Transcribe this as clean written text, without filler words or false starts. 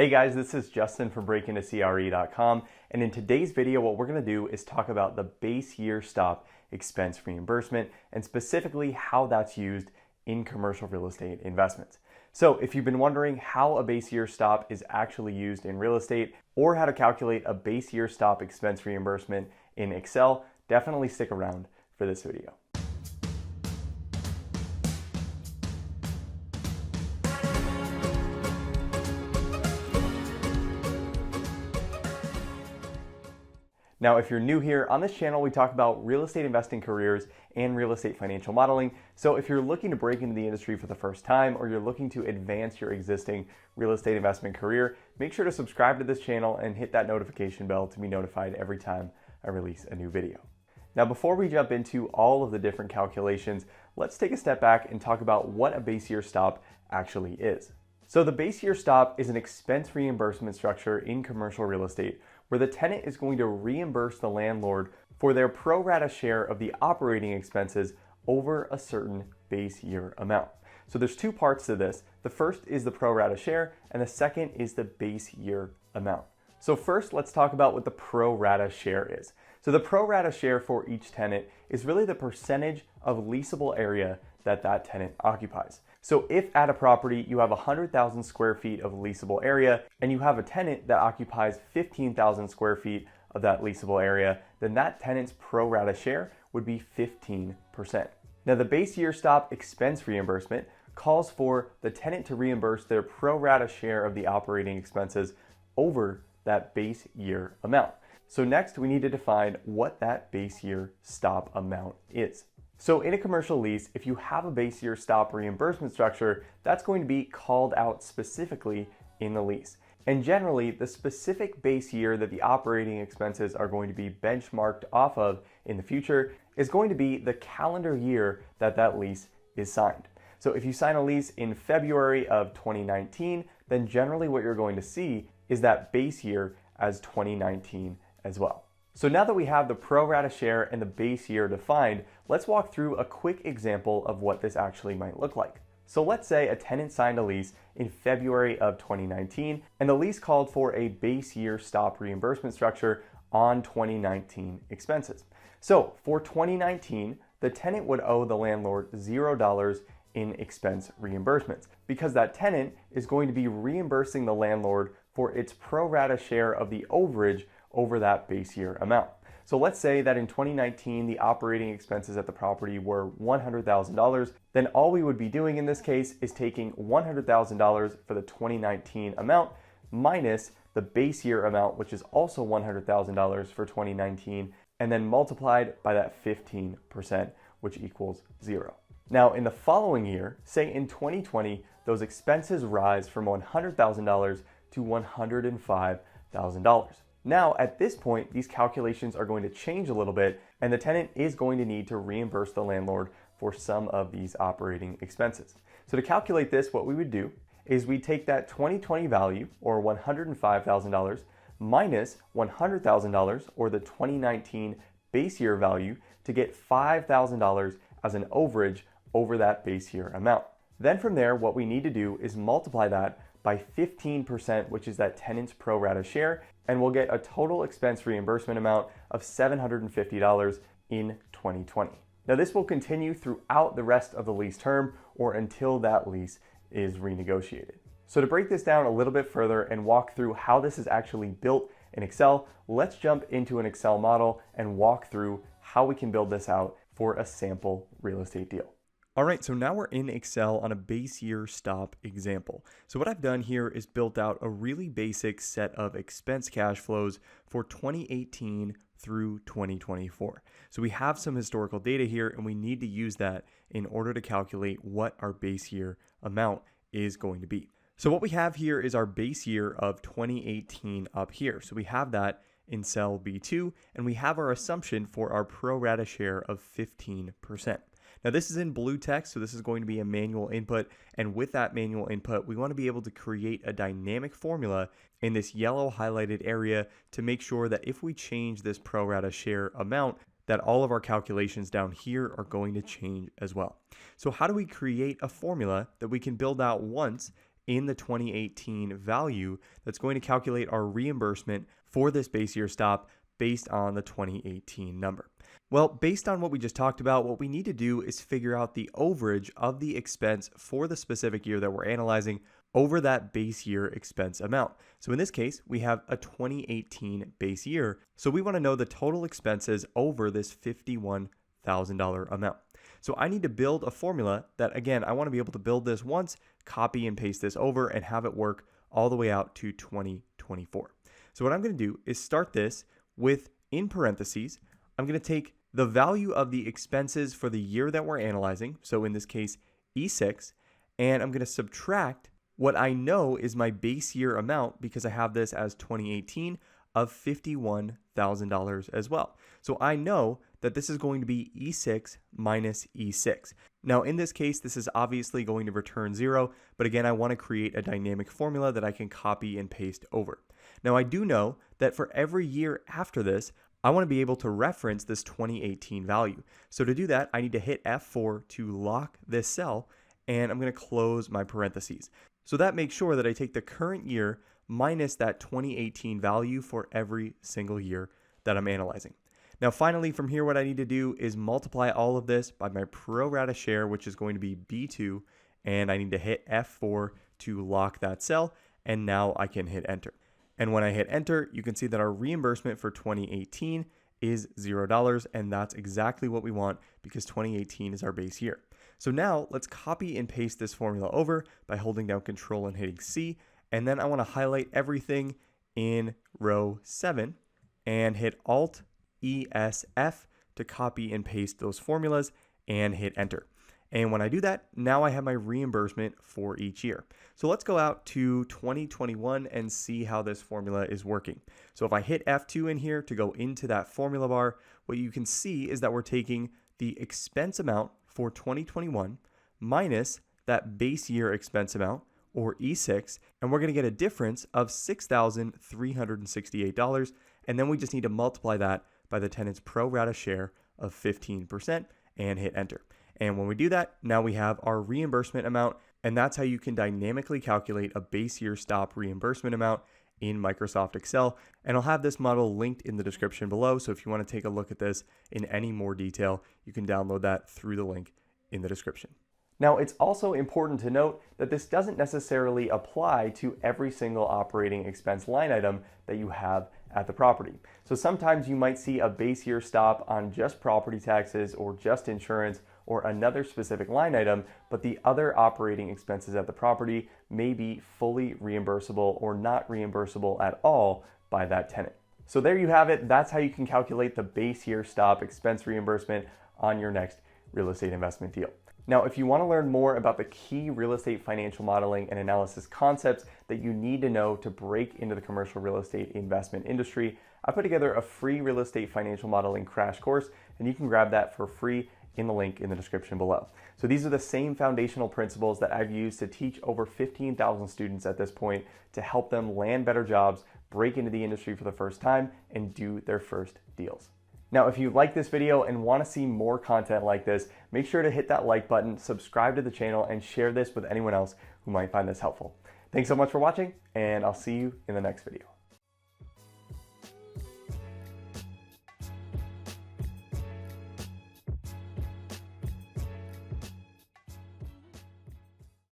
Hey guys, this is Justin from breakintocre.com, and in today's video what we're going to do is talk about the base year stop expense reimbursement and specifically how that's used in commercial real estate investments. So if you've been wondering how a base year stop is actually used in real estate or how to calculate a base year stop expense reimbursement in Excel, definitely stick around for this video. Now, if you're new here, on this channel we talk about real estate investing careers and real estate financial modeling. So if you're looking to break into the industry for the first time or you're looking to advance your existing real estate investment career, make sure to subscribe to this channel and hit that notification bell to be notified every time I release a new video. Now, before we jump into all of the different calculations, let's take a step back and talk about what a base year stop actually is. So the base year stop is an expense reimbursement structure in commercial real estate where the tenant is going to reimburse the landlord for their pro rata share of the operating expenses over a certain base year amount. So there's two parts to this. The first is the pro rata share and the second is the base year amount. So first, let's talk about what the pro rata share is. So the pro rata share for each tenant is really the percentage of leasable area that tenant occupies. So if at a property you have 100,000 square feet of leasable area and you have a tenant that occupies 15,000 square feet of that leasable area, then that tenant's pro rata share would be 15%. Now the base year stop expense reimbursement calls for the tenant to reimburse their pro rata share of the operating expenses over that base year amount. So next we need to define what that base year stop amount is. So in a commercial lease, if you have a base year stop reimbursement structure, that's going to be called out specifically in the lease. And generally, the specific base year that the operating expenses are going to be benchmarked off of in the future is going to be the calendar year that lease is signed. So if you sign a lease in February of 2019, then generally what you're going to see is that base year as 2019 as well. So now that we have the pro rata share and the base year defined, let's walk through a quick example of what this actually might look like. So let's say a tenant signed a lease in February of 2019 and the lease called for a base year stop reimbursement structure on 2019 expenses. So for 2019, the tenant would owe the landlord $0 in expense reimbursements because that tenant is going to be reimbursing the landlord for its pro rata share of the overage over that base year amount. So let's say that in 2019, the operating expenses at the property were $100,000. Then all we would be doing in this case is taking $100,000 for the 2019 amount minus the base year amount, which is also $100,000 for 2019, and then multiplied by that 15%, which equals 0. Now in the following year, say in 2020, those expenses rise from $100,000 to $105,000. Now, at this point, these calculations are going to change a little bit, and the tenant is going to need to reimburse the landlord for some of these operating expenses. So to calculate this, what we would do is we take that 2020 value, or $105,000, minus $100,000, or the 2019 base year value, to get $5,000 as an overage over that base year amount. Then from there, what we need to do is multiply that by 15%, which is that tenant's pro rata share, and we'll get a total expense reimbursement amount of $750 in 2020. Now this will continue throughout the rest of the lease term or until that lease is renegotiated. So to break this down a little bit further and walk through how this is actually built in Excel, let's jump into an Excel model and walk through how we can build this out for a sample real estate deal. All right, so now we're in Excel on a base year stop example. So what I've done here is built out a really basic set of expense cash flows for 2018 through 2024. So we have some historical data here and we need to use that in order to calculate what our base year amount is going to be. So what we have here is our base year of 2018 up here. So we have that in cell B2 and we have our assumption for our pro rata share of 15%. Now this is in blue text, so this is going to be a manual input, and with that manual input, we want to be able to create a dynamic formula in this yellow highlighted area to make sure that if we change this pro rata share amount, that all of our calculations down here are going to change as well. So how do we create a formula that we can build out once in the 2018 value that's going to calculate our reimbursement for this base year stop based on the 2018 number. Well, based on what we just talked about, what we need to do is figure out the overage of the expense for the specific year that we're analyzing over that base year expense amount. So in this case, we have a 2018 base year. So we want to know the total expenses over this $51,000 amount. So I need to build a formula that, again, I want to be able to build this once, copy and paste this over, and have it work all the way out to 2024. So what I'm going to do is start this with, in parentheses, I'm going to take the value of the expenses for the year that we're analyzing, so in this case, E6, and I'm going to subtract what I know is my base year amount, because I have this as 2018, of $51,000 as well. So I know that this is going to be E6 minus E6. Now in this case, this is obviously going to return 0, but again, I want to create a dynamic formula that I can copy and paste over. Now I do know that for every year after this, I want to be able to reference this 2018 value. So to do that, I need to hit F4 to lock this cell, and I'm going to close my parentheses. So that makes sure that I take the current year minus that 2018 value for every single year that I'm analyzing. Now finally, from here, what I need to do is multiply all of this by my Prorata Share, which is going to be B2, and I need to hit F4 to lock that cell, and now I can hit enter. And when I hit enter, you can see that our reimbursement for 2018 is $0, and that's exactly what we want because 2018 is our base year. So now let's copy and paste this formula over by holding down Control and hitting C, and then I want to highlight everything in row 7 and hit Alt ESF to copy and paste those formulas and hit enter. And when I do that, now I have my reimbursement for each year. So let's go out to 2021 and see how this formula is working. So if I hit F2 in here to go into that formula bar, what you can see is that we're taking the expense amount for 2021 minus that base year expense amount, or E6, and we're going to get a difference of $6,368, and then we just need to multiply that by the tenant's pro rata share of 15% and hit enter. And when we do that, now we have our reimbursement amount, and that's how you can dynamically calculate a base year stop reimbursement amount in Microsoft Excel. And I'll have this model linked in the description below, so if you want to take a look at this in any more detail, you can download that through the link in the description. Now, it's also important to note that this doesn't necessarily apply to every single operating expense line item that you have at the property. So sometimes you might see a base year stop on just property taxes or just insurance or another specific line item, but the other operating expenses at the property may be fully reimbursable or not reimbursable at all by that tenant. So there you have it. That's how you can calculate the base year stop expense reimbursement on your next real estate investment deal. Now, if you want to learn more about the key real estate financial modeling and analysis concepts that you need to know to break into the commercial real estate investment industry, I put together a free real estate financial modeling crash course, and you can grab that for free in the link in the description below. So these are the same foundational principles that I've used to teach over 15,000 students at this point to help them land better jobs, break into the industry for the first time, and do their first deals. Now, if you like this video and want to see more content like this, make sure to hit that like button, subscribe to the channel, and share this with anyone else who might find this helpful. Thanks so much for watching, and I'll see you in the next video.